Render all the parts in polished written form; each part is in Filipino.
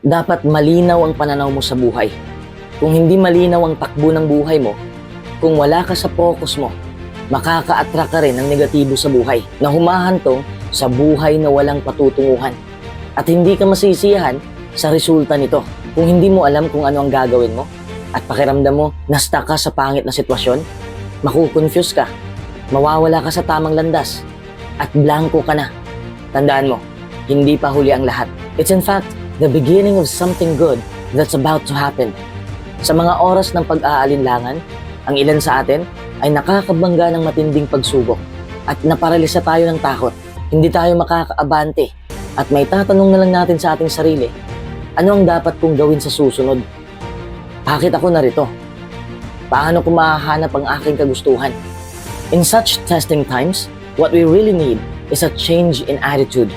Dapat malinaw ang pananaw mo sa buhay. Kung hindi malinaw ang takbo ng buhay mo, kung wala ka sa focus mo, makaka-attract ka rin ng negatibo sa buhay na humahantong sa buhay na walang patutunguhan. At hindi ka masisiyahan sa resulta nito. Kung hindi mo alam kung ano ang gagawin mo at pakiramdam mo na stuck ka sa pangit na sitwasyon, makukonfuse ka, mawawala ka sa tamang landas, at blanco ka na. Tandaan mo, hindi pa huli ang lahat. It's in fact the beginning of something good that's about to happen. Sa mga oras ng pag-aalinlangan, ang ilan sa atin ay nakakabangga ng matinding pagsubok at naparalisa tayo ng takot. Hindi tayo makakaabante at may tatanong na lang natin sa ating sarili, ano ang dapat kong gawin sa susunod? Bakit ako narito? Paano ko mahahanap ang aking kagustuhan? In such testing times, what we really need is a change in attitude.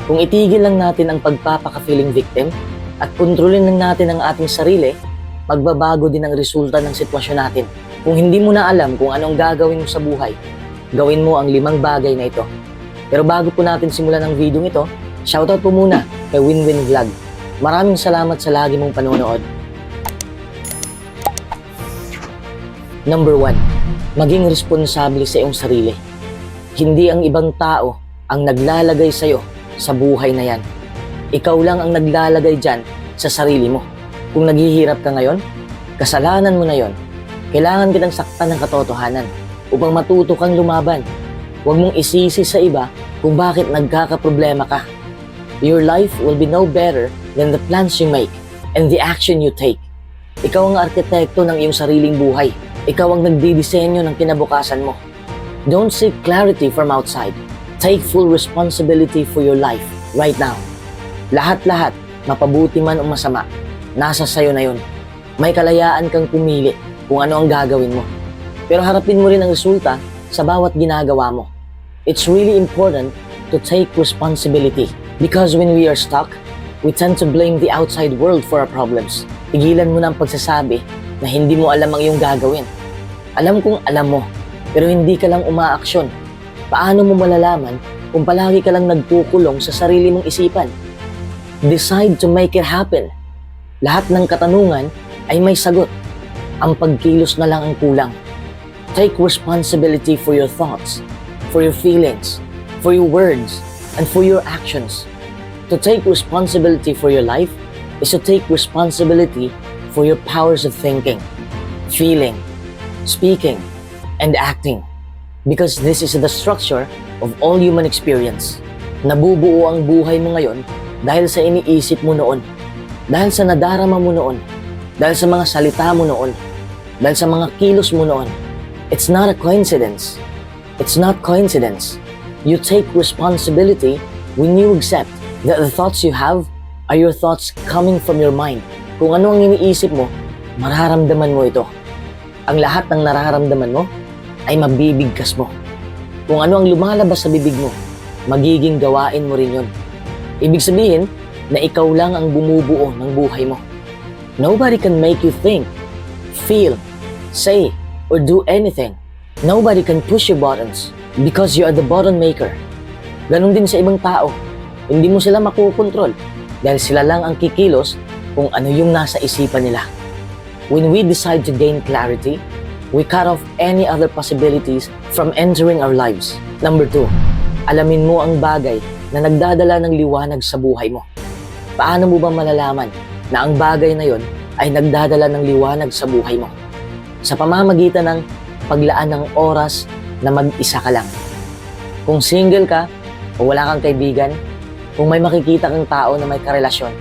Kung itigil lang natin ang pagpapaka-feeling victim at kontrolin lang natin ang ating sarili, magbabago din ang resulta ng sitwasyon natin. Kung hindi mo na alam kung anong gagawin mo sa buhay, gawin mo ang 5 bagay na ito. Pero bago po natin simulan ang video ito, shoutout po muna kay Winwin Vlog. Maraming salamat sa lagi mong panonood. Number 1, maging responsable sa iyong sarili. Hindi ang ibang tao ang naglalagay sa iyo sa buhay na yan. Ikaw lang ang naglalagay dyan sa sarili mo. Kung naghihirap ka ngayon, kasalanan mo na yon. Kailangan kitang saktan ng katotohanan upang matuto kang lumaban. Huwag mong isisi sa iba kung bakit nagkakaproblema ka. Your life will be no better than the plans you make and the action you take. Ikaw ang arkitekto ng iyong sariling buhay. Ikaw ang nagdidisenyo ng kinabukasan mo. Don't seek clarity from outside. Take full responsibility for your life right now. Lahat-lahat, mapabuti man o masama, nasa sayo na yun. May kalayaan kang pumili kung ano ang gagawin mo. Pero harapin mo rin ang resulta sa bawat ginagawa mo. It's really important to take responsibility because when we are stuck, we tend to blame the outside world for our problems. Tigilan mo na ang pagsasabi na hindi mo alam ang iyong gagawin. Alam kong alam mo, pero hindi ka lang umaaksyon. Paano mo malalaman kung palagi ka lang nagkukulong sa sarili mong isipan? Decide to make it happen. Lahat ng katanungan ay may sagot. Ang pagkilos na lang ang kulang. Take responsibility for your thoughts, for your feelings, for your words, and for your actions. To take responsibility for your life is to take responsibility for your powers of thinking, feeling, speaking, and acting. Because this is the structure of all human experience. Nabubuo ang buhay mo ngayon dahil sa iniisip mo noon, dahil sa nadarama mo noon, dahil sa mga salita mo noon, dahil sa mga kilos mo noon. It's not a coincidence. It's not coincidence. You take responsibility when you accept that the thoughts you have are your thoughts coming from your mind. Kung ano ang iniisip mo, mararamdaman mo ito. Ang lahat ng nararamdaman mo ay mabibigkas mo. Kung ano ang lumalabas sa bibig mo, magiging gawain mo rin yun. Ibig sabihin na ikaw lang ang bumubuo ng buhay mo. Nobody can make you think, feel, say, or do anything. Nobody can push your buttons because you are the button maker. Ganon din sa ibang tao. Hindi mo sila makukontrol dahil sila lang ang kikilos kung ano yung nasa isipan nila. When we decide to gain clarity, we cut off any other possibilities from entering our lives. Number 2, alamin mo ang bagay na nagdadala ng liwanag sa buhay mo. Paano mo ba malalaman na ang bagay na yon ay nagdadala ng liwanag sa buhay mo? Sa pamamagitan ng paglaan ng oras na mag-isa ka lang. Kung single ka o wala kang kaibigan, kung may makikita kang tao na may karelasyon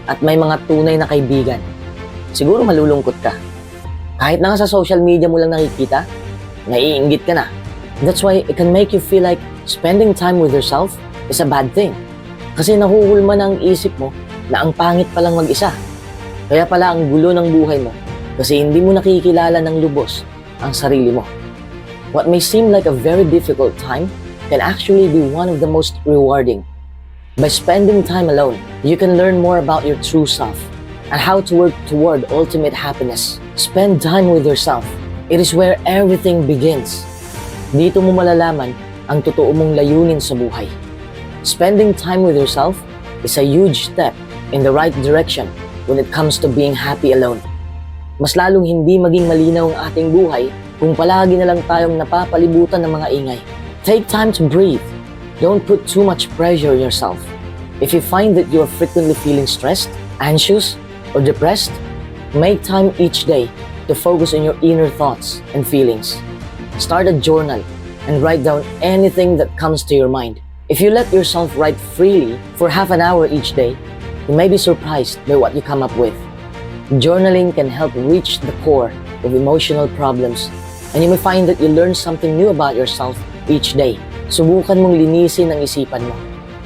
at may mga tunay na kaibigan, siguro malulungkot ka. Kahit na sa social media mo lang nakikita, naiinggit ka na. That's why it can make you feel like spending time with yourself is a bad thing. Kasi nahuhulma na ang isip mo na ang pangit palang mag-isa. Kaya pala ang gulo ng buhay mo kasi hindi mo nakikilala ng lubos ang sarili mo. What may seem like a very difficult time can actually be one of the most rewarding. By spending time alone, you can learn more about your true self and how to work toward ultimate happiness. Spend time with yourself. It is where everything begins. Dito mo malalaman ang totoo mong layunin sa buhay. Spending time with yourself is a huge step in the right direction when it comes to being happy alone. Mas lalong hindi maging malinaw ang ating buhay kung palagi na lang tayong napapalibutan ng mga ingay. Take time to breathe. Don't put too much pressure on yourself. If you find that you are frequently feeling stressed, anxious, or depressed, make time each day to focus on your inner thoughts and feelings. Start a journal and write down anything that comes to your mind. If you let yourself write freely for half an hour each day, you may be surprised by what you come up with. Journaling can help reach the core of emotional problems, and you may find that you learn something new about yourself each day. Subukan mong linisin ang isipan mo.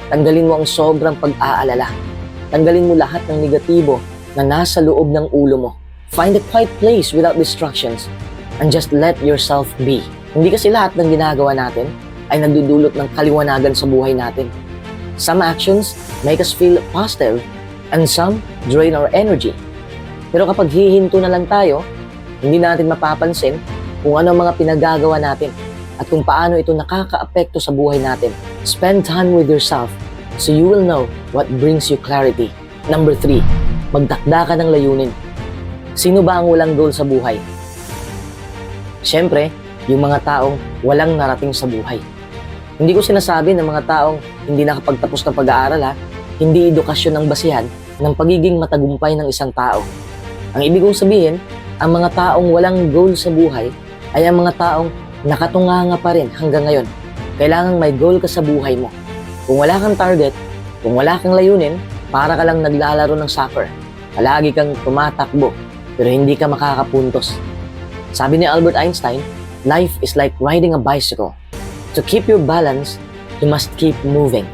Tanggalin mo ang sobrang pag-aalala. Tanggalin mo lahat ng negatibo na nasa loob ng ulo mo. Find a quiet place without distractions and just let yourself be. Hindi kasi lahat ng ginagawa natin ay nagdudulot ng kaliwanagan sa buhay natin. Some actions make us feel positive and some drain our energy. Pero kapag hihinto na lang tayo, hindi natin mapapansin kung ano ang mga pinagagawa natin at kung paano ito nakakaapekto sa buhay natin. Spend time with yourself so you will know what brings you clarity. Number 3, magtakda ka ng layunin. Sino ba ang walang goal sa buhay? Siyempre, yung mga taong walang narating sa buhay. Hindi ko sinasabi na mga taong hindi nakapagtapos ng pag-aaral hindi edukasyon ang basihan ng pagiging matagumpay ng isang tao. Ang ibig kong sabihin, ang mga taong walang goal sa buhay ay ang mga taong nakatunganga pa rin hanggang ngayon. Kailangan may goal ka sa buhay mo. Kung wala kang target, kung wala kang layunin, para ka lang naglalaro ng soccer. Palagi kang tumatakbo, pero hindi ka makakapuntos. Sabi ni Albert Einstein, life is like riding a bicycle. To keep your balance, you must keep moving.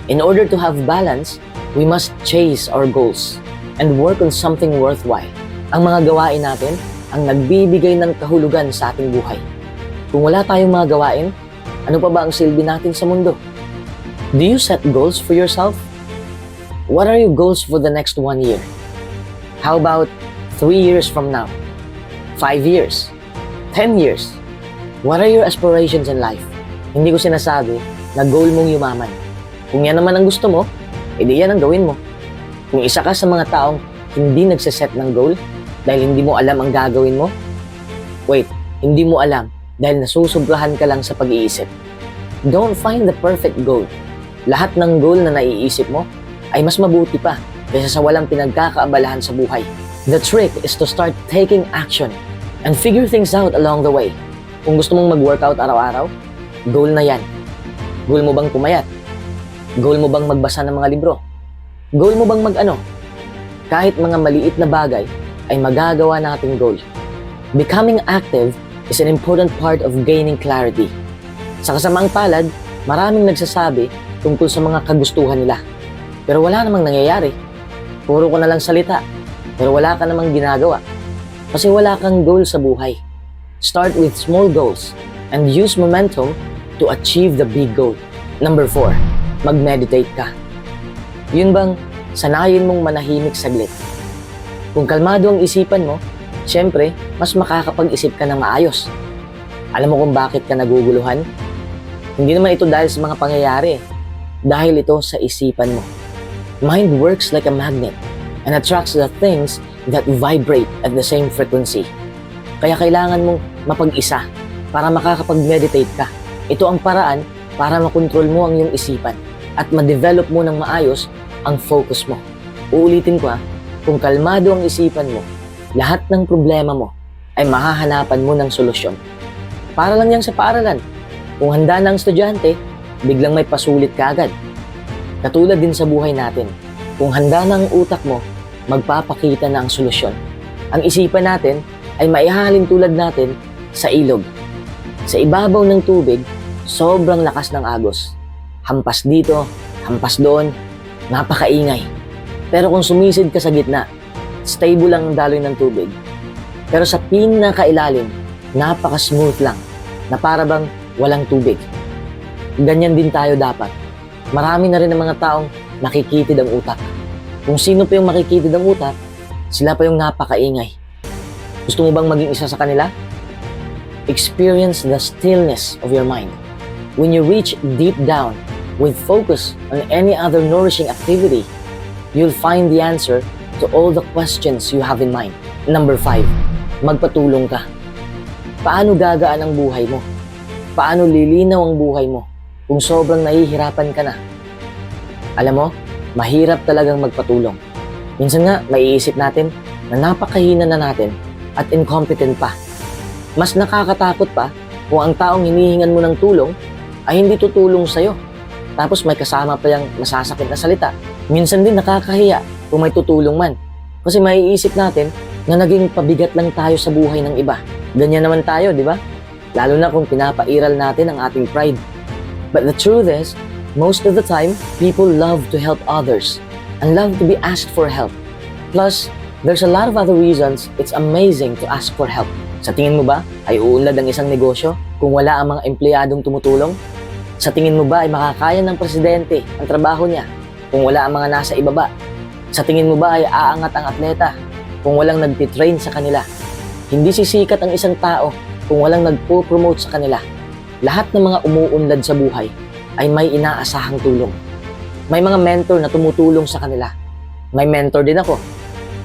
In order to have balance, we must chase our goals and work on something worthwhile. Ang mga gawain natin ang nagbibigay ng kahulugan sa ating buhay. Kung wala tayong mga gawain, ano pa ba ang silbi natin sa mundo? Do you set goals for yourself? What are your goals for the next 1 year? How about 3 years from now? 5 years? 10 years? What are your aspirations in life? Hindi ko sinasabi na goal mong yumaman. Kung yan naman ang gusto mo, edi yan ang gawin mo. Kung isa ka sa mga taong hindi nagsiset ng goal dahil hindi mo alam ang gagawin mo, hindi mo alam dahil nasusobrahan ka lang sa pag-iisip. Don't find the perfect goal. Lahat ng goal na naiisip mo ay mas mabuti pa kaysa sa walang pinagkakaabalahan sa buhay. The trick is to start taking action and figure things out along the way. Kung gusto mong mag-workout araw-araw, goal na yan. Goal mo bang pumayat? Goal mo bang magbasa ng mga libro? Goal mo bang mag-ano? Kahit mga maliit na bagay ay magagawa nating goal. Becoming active is an important part of gaining clarity. Sa kasamaang palad, maraming nagsasabi tungkol sa mga kagustuhan nila. Pero wala namang nangyayari. Puro ko na lang salita, pero wala ka namang ginagawa. Kasi wala kang goal sa buhay. Start with small goals and use momentum to achieve the big goal. Number 4, mag-meditate ka. Yun bang sanayin mong manahimik saglit? Kung kalmado ang isipan mo, syempre, mas makakapag-isip ka ng maayos. Alam mo kung bakit ka naguguluhan? Hindi naman ito dahil sa mga pangyayari. Dahil ito sa isipan mo. Mind works like a magnet and attracts the things that vibrate at the same frequency. Kaya kailangan mong mapag-isa para makakapag-meditate ka. Ito ang paraan para makontrol mo ang iyong isipan at ma-develop mo ng maayos ang focus mo. Uulitin ko kung kalmado ang isipan mo, lahat ng problema mo ay mahahanapan mo ng solusyon. Para lang yan sa paaralan. Kung handa na ang estudyante, biglang may pasulit ka agad. Katulad din sa buhay natin. Kung handa na ang utak mo, magpapakita na ang solusyon. Ang isipan natin ay maihahalin tulad natin sa ilog. Sa ibabaw ng tubig, sobrang lakas ng agos. Hampas dito, hampas doon, napakaingay. Pero kung sumisid ka sa gitna, stable lang ang daloy ng tubig. Pero sa pinakailalim, napaka-smooth lang, na para bang walang tubig. Ganyan din tayo dapat. Marami na rin ang mga taong nakikitid ang utak. Kung sino pa yung makikitid ang utak, sila pa yung napakaingay. Gusto mo bang maging isa sa kanila? Experience the stillness of your mind. When you reach deep down with focus on any other nourishing activity, you'll find the answer to all the questions you have in mind. Number 5, magpatulong ka. Paano gagaan ang buhay mo? Paano lilinaw ang buhay mo kung sobrang nahihirapan ka na? Alam mo, mahirap talagang magpatulong. Minsan nga, maiisip natin na napakahina na natin at incompetent pa. Mas nakakatakot pa kung ang taong hinihingan mo ng tulong ay hindi tutulong sa'yo. Tapos may kasama pa yung masasakit na salita. Minsan din nakakahiya kung may tutulong man. Kasi maiisip natin na naging pabigat lang tayo sa buhay ng iba. Ganyan naman tayo, di ba? Lalo na kung pinapairal natin ang ating pride. But the truth is, most of the time, people love to help others and love to be asked for help. Plus, there's a lot of other reasons it's amazing to ask for help. Sa tingin mo ba ay uunlad ang isang negosyo kung wala ang mga empleyadong tumutulong? Sa tingin mo ba ay makakaya ng presidente ang trabaho niya kung wala ang mga nasa ibaba? Sa tingin mo ba ay aangat ang atleta kung walang nagtitrain sa kanila? Hindi sisikat ang isang tao kung walang nagpo-promote sa kanila. Lahat ng mga umuunlad sa buhay ay may inaasahang tulong. May mga mentor na tumutulong sa kanila. May mentor din ako.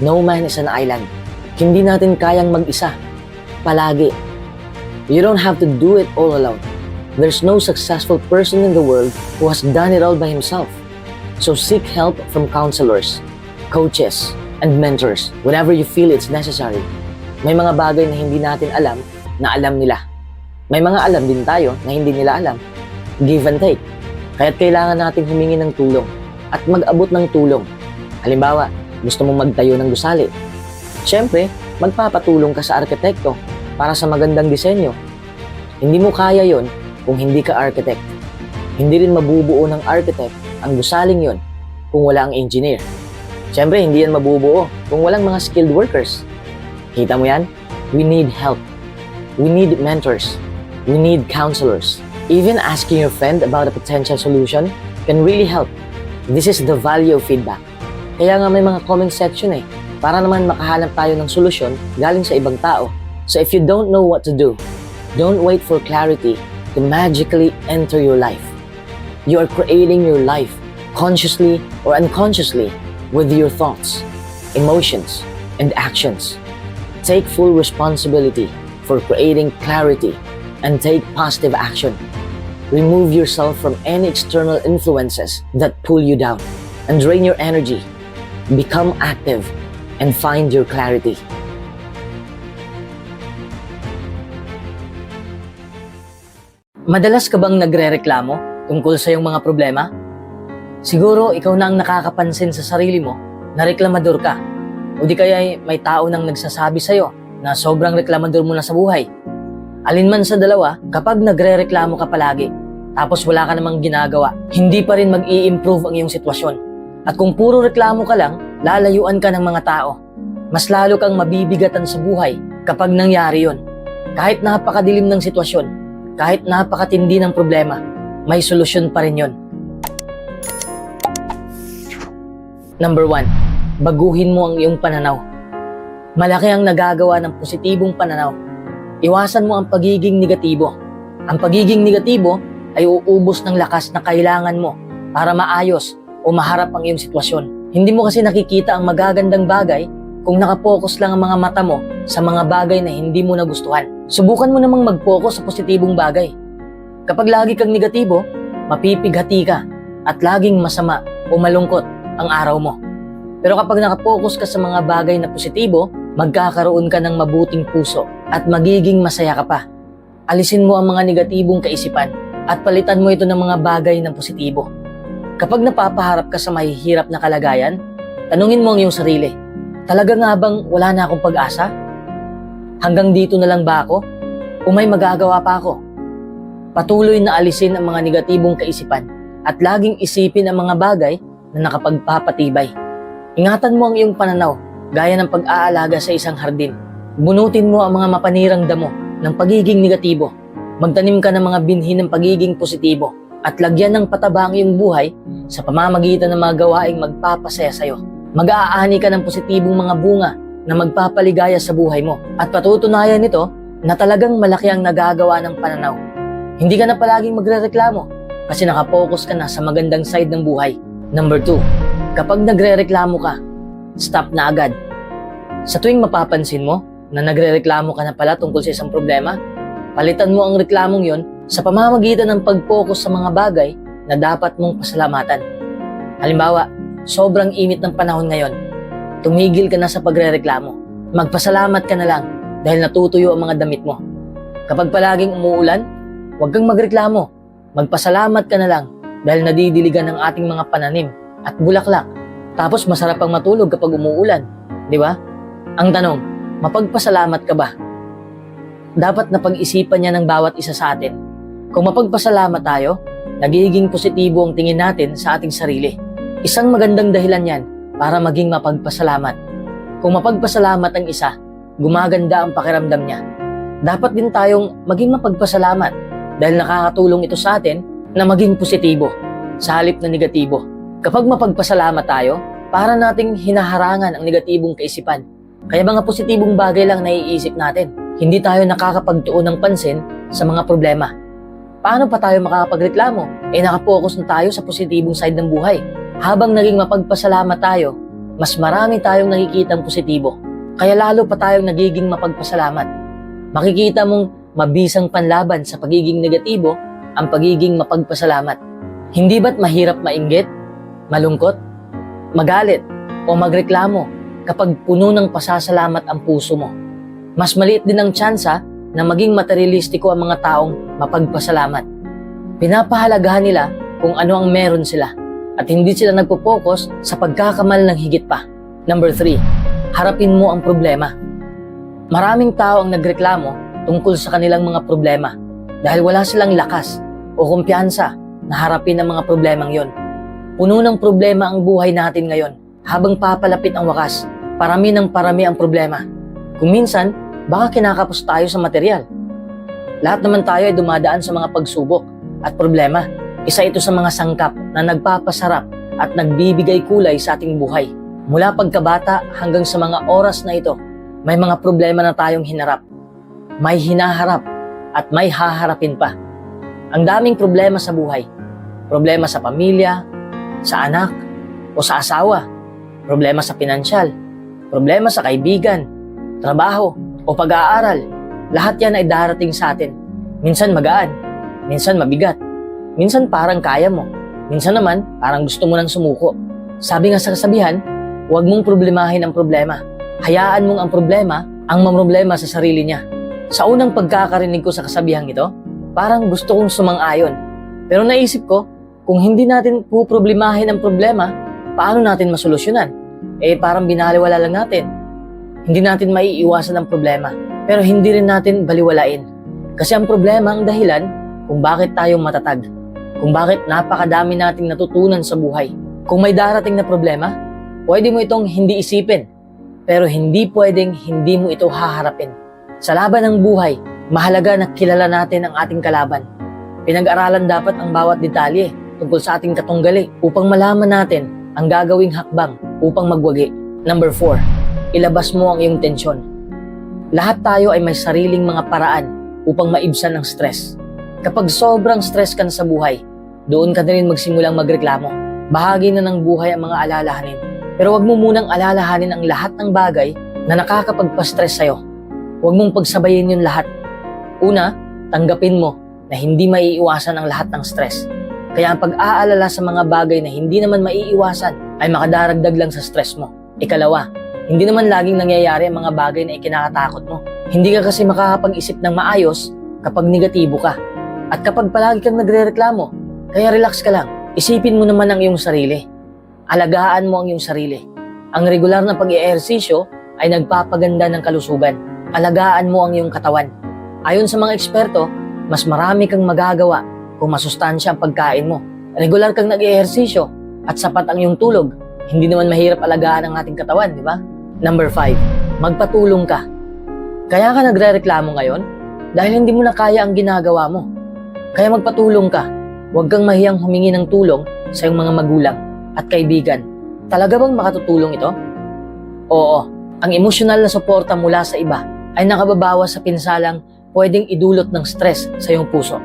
No man is an island. Hindi natin kayang mag-isa. Palagi. You don't have to do it all alone. There's no successful person in the world who has done it all by himself. So seek help from counselors, coaches, and mentors whenever you feel it's necessary. May mga bagay na hindi natin alam na alam nila. May mga alam din tayo na hindi nila alam. Give and take. Kaya't kailangan natin humingi ng tulong at mag-abot ng tulong. Halimbawa, gusto mong magtayo ng gusali. Siyempre, magpapatulong ka sa arkitekto para sa magandang disenyo. Hindi mo kaya yon kung hindi ka architect. Hindi rin mabubuo ng architect ang gusaling yon kung wala ang engineer. Siyempre, hindi yan mabubuo kung walang mga skilled workers. Kita mo yan? We need help. We need mentors. We need counselors. Even asking your friend about a potential solution can really help. This is the value of feedback. Kaya nga may mga comment section para naman makahanap tayo ng solusyon galing sa ibang tao. So if you don't know what to do, don't wait for clarity to magically enter your life. You are creating your life consciously or unconsciously with your thoughts, emotions, and actions. Take full responsibility for creating clarity and take positive action. Remove yourself from any external influences that pull you down and drain your energy. Become active and find your clarity. Madalas ka bang nagrereklamo tungkol sa iyong mga problema? Siguro ikaw na ang nakakapansin sa sarili mo na reklamador ka. O di kaya may tao nang nagsasabi sa'yo na sobrang reklamador mo na sa buhay. Alinman sa dalawa, kapag nagrereklamo ka palagi, tapos wala ka namang ginagawa, hindi pa rin mag-i-improve ang iyong sitwasyon. At kung puro reklamo ka lang, lalayuan ka ng mga tao. Mas lalo kang mabibigatan sa buhay kapag nangyari yon. Kahit napakadilim ng sitwasyon, kahit napakatindi ng problema, may solusyon pa rin yon. Number 1, baguhin mo ang iyong pananaw. Malaki ang nagagawa ng positibong pananaw. Iwasan mo ang pagiging negatibo. Ang pagiging negatibo ay uubos ng lakas na kailangan mo para maayos o maharap ang iyong sitwasyon. Hindi mo kasi nakikita ang magagandang bagay kung nakapokus lang ang mga mata mo sa mga bagay na hindi mo nagustuhan. Subukan mo namang mag-focus sa positibong bagay. Kapag lagi kang negatibo, mapipighati ka at laging masama o malungkot ang araw mo. Pero kapag nakapokus ka sa mga bagay na positibo, magkakaroon ka ng mabuting puso at magiging masaya ka pa. Alisin mo ang mga negatibong kaisipan at palitan mo ito ng mga bagay na positibo. Kapag napapaharap ka sa mahihirap na kalagayan, tanungin mo ang iyong sarili, talaga nga bang wala na akong pag-asa? Hanggang dito na lang ba ako? O may magagawa pa ako? Patuloy na alisin ang mga negatibong kaisipan at laging isipin ang mga bagay na nakapagpapatibay. Ingatan mo ang iyong pananaw gaya ng pag-aalaga sa isang hardin. Bunutin mo ang mga mapanirang damo ng pagiging negatibo. Magtanim ka ng mga binhi ng pagiging positibo at lagyan ng pataba ang iyong buhay sa pamamagitan ng mga gawaing magpapasaya sa iyo. Mag-aani ka ng positibong mga bunga na magpapaligaya sa buhay mo at patutunayan nito na talagang malaki ang nagagawa ng pananaw. Hindi ka na palaging magrereklamo kasi nakapokus ka na sa magandang side ng buhay. Number 2, Kapag nagrereklamo ka, stop na agad. Sa tuwing mapapansin mo na nagrereklamo ka na pala tungkol sa isang problema, palitan mo ang reklamong yon sa pamamagitan ng pag-focus sa mga bagay na dapat mong pasalamatan. Halimbawa, sobrang init ng panahon ngayon. Tumigil ka na sa pagrereklamo. Magpasalamat ka na lang dahil natutuyo ang mga damit mo. Kapag palaging umuulan, huwag kang magreklamo. Magpasalamat ka na lang dahil nadidiligan ng ating mga pananim at bulaklak. Tapos masarap ang matulog kapag umuulan. Di ba? Ang tanong, mapagpasalamat ka ba? Dapat na pag-isipan niya ng bawat isa sa atin. Kung mapagpasalamat tayo, nagiging positibo ang tingin natin sa ating sarili. Isang magandang dahilan yan para maging mapagpasalamat. Kung mapagpasalamat ang isa, gumaganda ang pakiramdam niya. Dapat din tayong maging mapagpasalamat dahil nakakatulong ito sa atin na maging positibo sa halip na negatibo. Kapag mapagpasalamat tayo, para nating hinaharangan ang negatibong kaisipan. Kaya mga positibong bagay lang naiisip natin. Hindi tayo nakakapagtuon ng pansin sa mga problema. Paano pa tayo makakapagreklamo? Nakapokus na tayo sa positibong side ng buhay. Habang naging mapagpasalamat tayo, mas marami tayong nakikitang positibo. Kaya lalo pa tayong nagiging mapagpasalamat. Makikita mong mabisang panlaban sa pagiging negatibo ang pagiging mapagpasalamat. Hindi ba't mahirap mainggit, malungkot, magalit, o magreklamo kapag puno ng pasasalamat ang puso mo? Mas maliit din ang tsansa na maging materialistiko ang mga taong mapagpasalamat. Pinapahalagahan nila kung ano ang meron sila at hindi sila nagpo-focus sa pagkakamal ng higit pa. Number 3, harapin mo ang problema. Maraming tao ang nagreklamo tungkol sa kanilang mga problema dahil wala silang lakas o kumpiyansa na harapin ang mga problemang yon. Puno ng problema ang buhay natin ngayon. Habang papalapit ang wakas, parami ng parami ang problema. Kung minsan, baka kinakapos tayo sa material. Lahat naman tayo ay dumadaan sa mga pagsubok at problema. Isa ito sa mga sangkap na nagpapasarap at nagbibigay kulay sa ating buhay. Mula pagkabata hanggang sa mga oras na ito, may mga problema na tayong hinarap. May hinaharap at may haharapin pa. Ang daming problema sa buhay. Problema sa pamilya, sa anak, o sa asawa. Problema sa pinansyal. Problema sa kaibigan, trabaho, o pag-aaral. Lahat yan ay darating sa atin. Minsan magaan, minsan mabigat. Minsan parang kaya mo. Minsan naman parang gusto mo nang sumuko. Sabi nga sa kasabihan, huwag mong problemahin ang problema. Hayaan mong ang problema ang mamroblema sa sarili niya. Sa unang pagkakarinig ko sa kasabihang ito, parang gusto kong sumang-ayon. Pero naisip ko, kung hindi natin puproblemahin ang problema, paano natin masolusyonan? Parang binaliwala lang natin. Hindi natin maiiwasan ang problema, pero hindi rin natin baliwalain. Kasi ang problema ang dahilan kung bakit tayo matatag, kung bakit napakadami nating natutunan sa buhay. Kung may darating na problema, pwede mo itong hindi isipin, pero hindi pwedeng hindi mo ito haharapin. Sa laban ng buhay, mahalaga na kilala natin ang ating kalaban. Pinag-aralan dapat ang bawat detalye tungkol sa ating katunggali upang malaman natin ang gagawing hakbang upang magwagi. Number 4, ilabas mo ang iyong tensyon. Lahat tayo ay may sariling mga paraan upang maibsan ang stress. Kapag sobrang stress ka na sa buhay, doon ka na rin magsimulang magreklamo. Bahagi na ng buhay ang mga alalahanin. Pero huwag mo munang alalahanin ang lahat ng bagay na nakakapagpa-stress sa'yo. Huwag mong pagsabayin yung lahat. Una, tanggapin mo na hindi maiiwasan ang lahat ng stress. Kaya ang pag-aalala sa mga bagay na hindi naman maiiwasan ay makadaragdag lang sa stress mo. Ikalawa, hindi naman laging nangyayari ang mga bagay na ikinakatakot mo. Hindi ka kasi makakapag-isip ng maayos kapag negatibo ka. At kapag palagi kang nagre-reklamo, kaya relax ka lang. Isipin mo naman ang iyong sarili. Alagaan mo ang iyong sarili. Ang regular na pag-eehersisyo ay nagpapaganda ng kalusugan. Alagaan mo ang iyong katawan. Ayon sa mga eksperto, mas marami kang magagawa kung masustansya ang pagkain mo. Regular kang nag-ehersisyo at sapat ang iyong tulog. Hindi naman mahirap alagaan ang ating katawan, di ba? Number 5, magpatulong ka. Kaya ka nagre-reklamo ngayon dahil hindi mo na kaya ang ginagawa mo. Kaya magpatulong ka. Huwag kang mahiyang humingi ng tulong sa iyong mga magulang at kaibigan. Talaga bang makatutulong ito? Oo, ang emosyonal na suporta mula sa iba ay nakababawas sa pinsalang pwedeng idulot ng stress sa iyong puso.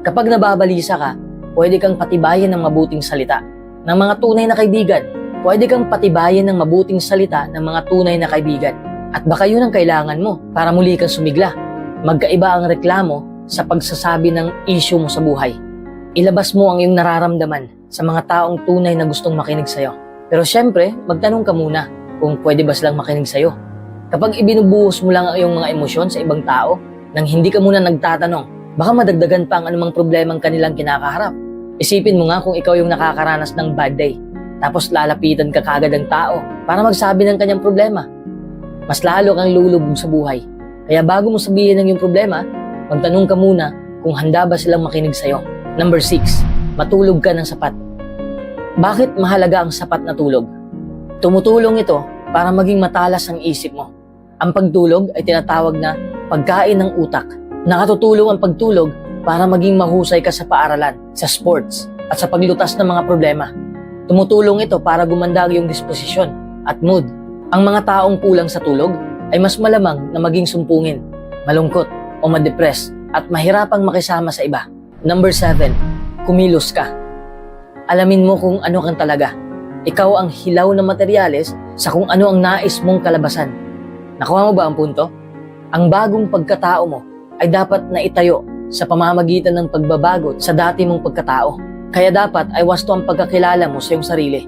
Kapag nababalisa ka, pwede kang patibayan ng mabuting salita ng mga tunay na kaibigan Pwede kang patibayin ng mabuting salita ng mga tunay na kaibigan. At baka yun ang kailangan mo para muli kang sumigla. Magkaiba ang reklamo sa pagsasabi ng issue mo sa buhay. Ilabas mo ang iyong nararamdaman sa mga taong tunay na gustong makinig sa'yo. Pero syempre, magtanong ka muna kung pwede ba silang makinig sa'yo. Kapag ibinubuhos mo lang ang iyong mga emosyon sa ibang tao, nang hindi ka muna nagtatanong, baka madagdagan pa ang anumang problemang kanilang kinakaharap. Isipin mo nga kung ikaw yung nakakaranas ng bad day, tapos lalapitan ka kagad ng tao para magsabi ng kanyang problema. Mas lalo kang lulubog sa buhay. Kaya bago mo sabihin ng iyong problema, magtanong ka muna kung handa ba silang makinig sa'yo. Number 6, matulog ka ng sapat. Bakit mahalaga ang sapat na tulog? Tumutulong ito para maging matalas ang isip mo. Ang pagtulog ay tinatawag na pagkain ng utak. Nakatutulong ang pagtulog para maging mahusay ka sa paaralan, sa sports, at sa paglutas ng mga problema. Tumutulong ito para gumanda ang iyong disposisyon at mood. Ang mga taong kulang sa tulog ay mas malamang na maging sumpungin, malungkot o madepress at mahirapang makisama sa iba. Number 7, kumilos ka. Alamin mo kung ano kang talaga. Ikaw ang hilaw na materyales sa kung ano ang nais mong kalabasan. Nakuha mo ba ang punto? Ang bagong pagkatao mo ay dapat na itayo sa pamamagitan ng pagbabago sa dati mong pagkatao. Kaya dapat ay wasto ang pagkakilala mo sa iyong sarili.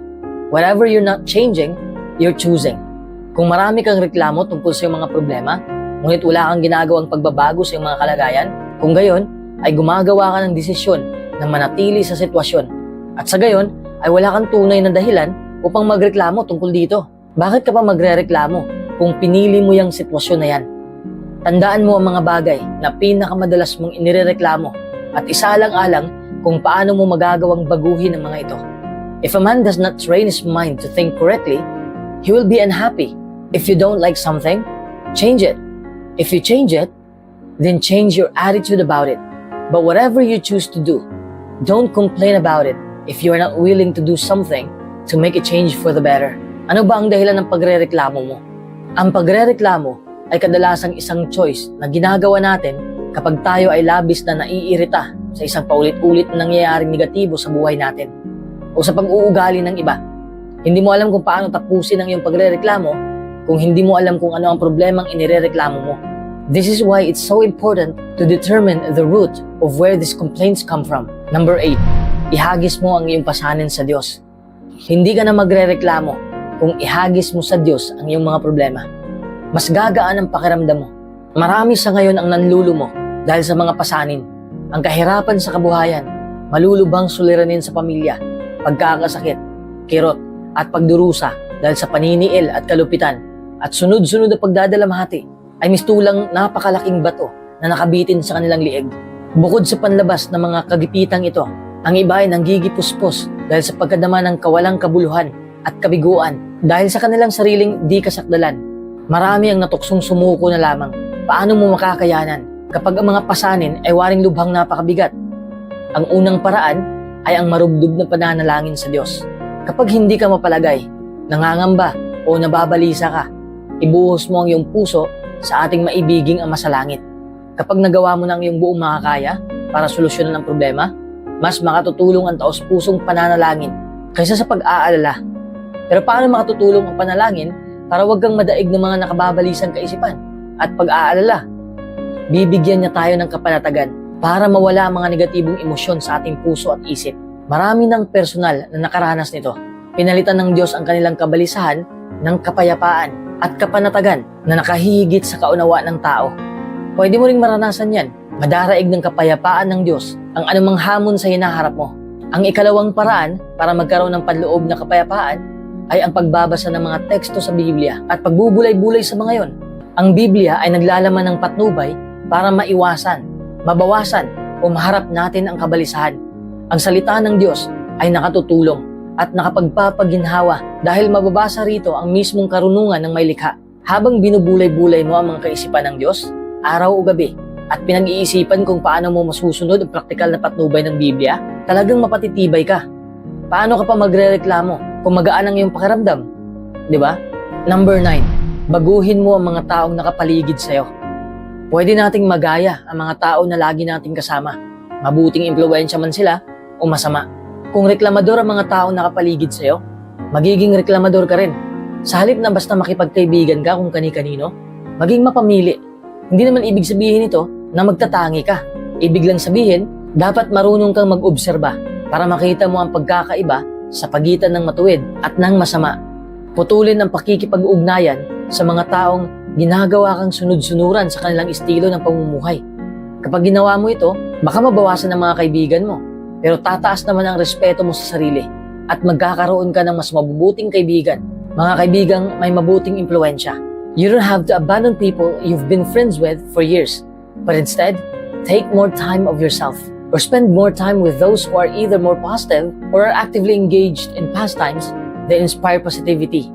Whatever you're not changing, you're choosing. Kung marami kang reklamo tungkol sa iyong mga problema, ngunit wala kang ginagawang pagbabago sa iyong mga kalagayan, kung gayon, ay gumagawa ka ng desisyon na manatili sa sitwasyon. At sa gayon, ay wala kang tunay na dahilan upang magreklamo tungkol dito. Bakit ka pa magrereklamo kung pinili mo yung sitwasyon na yan? Tandaan mo ang mga bagay na pinakamadalas mong inirereklamo at isalang-alang kung paano mo magagawang baguhin ang mga ito. If a man does not train his mind to think correctly, he will be unhappy. If you don't like something, change it. If you change it, then change your attitude about it. But whatever you choose to do, don't complain about it if you are not willing to do something to make a change for the better. Ano ba ang dahilan ng pagrereklamo mo? Ang pagrereklamo ay kadalasang isang choice na ginagawa natin kapag tayo ay labis na naiirita sa isang paulit-ulit na nangyayaring negatibo sa buhay natin o sa pag-uugali ng iba. Hindi mo alam kung paano tapusin ang iyong pagrereklamo kung hindi mo alam kung ano ang problemang inirereklamo mo. This is why it's so important to determine the root of where these complaints come from. Number 8, ihagis mo ang iyong pasanin sa Diyos. Hindi ka na magrereklamo kung ihagis mo sa Diyos ang iyong mga problema. Mas gagaan ang pakiramdam mo. Marami sa ngayon ang nanlulumo dahil sa mga pasanin. Ang kahirapan sa kabuhayan, malulubhang suliranin sa pamilya, pagkakasakit, kirot, at pagdurusa dahil sa paniniil at kalupitan, at sunod-sunod na pagdadalamhati ay mistulang napakalaking bato na nakabitin sa kanilang lieg. Bukod sa panlabas ng mga kagipitang ito, ang iba ay nanggigipuspos dahil sa pagkadama ng kawalang kabuluhan at kabiguan dahil sa kanilang sariling di kasakdalan. Marami ang natuksong sumuko na lamang. Paano mo makakayanan kapag ang mga pasanin ay waring lubhang napakabigat? Ang unang paraan ay ang marubdob na pananalangin sa Diyos. Kapag hindi ka mapalagay, nangangamba o nababalisa ka, ibuhos mo ang iyong puso sa ating maibiging Ama sa Langit. Kapag nagawa mo ng iyong buong makakaya para solusyonan ang problema, mas makatutulong ang taos-pusong pananalangin kaysa sa pag-aalala. Pero paano makatutulong ang panalangin para huwag kang madaig ng mga nakababalisang kaisipan at pag-aalala? Bibigyan niya tayo ng kapanatagan para mawala ang mga negatibong emosyon sa ating puso at isip. Marami ng personal na nakaranas nito. Pinalitan ng Diyos ang kanilang kabalisahan ng kapayapaan at kapanatagan na nakahihigit sa kaunawa ng tao. Pwede mo ring maranasan yan. Madaraig ng kapayapaan ng Diyos ang anumang hamon sa hinaharap mo. Ang ikalawang paraan para magkaroon ng panloob na kapayapaan ay ang pagbabasa ng mga teksto sa Biblia at pagbubulay-bulay sa mga yon. Ang Biblia ay naglalaman ng patnubay para maiwasan, mabawasan o maharap natin ang kabalisahan. Ang salita ng Diyos ay nakatutulong at nakapagpapaginhawa dahil mababasa rito ang mismong karunungan ng may likha. Habang binubulay-bulay mo ang mga kaisipan ng Diyos, araw o gabi, at pinag-iisipan kung paano mo masusunod ang praktikal na patnubay ng Biblia, talagang mapatitibay ka. Paano ka pa magrereklamo kung magaan ang iyong pakiramdam? Di ba? Number 9, baguhin mo ang mga taong nakapaligid sa'yo. Pwede nating magaya ang mga tao na lagi nating kasama. Mabuting impluwensya man sila o masama. Kung reklamador ang mga taong nakapaligid sa'yo, magiging reklamador ka rin. Sa halip na basta makipagkaibigan ka kung kani-kanino, maging mapamili. Hindi naman ibig sabihin ito na magtatangi ka. Ibig lang sabihin, dapat marunong kang mag-obserba para makita mo ang pagkakaiba sa pagitan ng matuwid at ng masama. Putulin ang pakikipag-ugnayan sa mga taong ginagawa kang sunod-sunuran sa kanilang estilo ng pamumuhay. Kapag ginawa mo ito, baka mabawasan ng mga kaibigan mo, pero tataas naman ang respeto mo sa sarili at magkakaroon ka ng mas mabubuting kaibigan. Mga kaibigang may mabuting impluensya. You don't have to abandon people you've been friends with for years, but instead, take more time of yourself or spend more time with those who are either more positive or are actively engaged in pastimes that inspire positivity.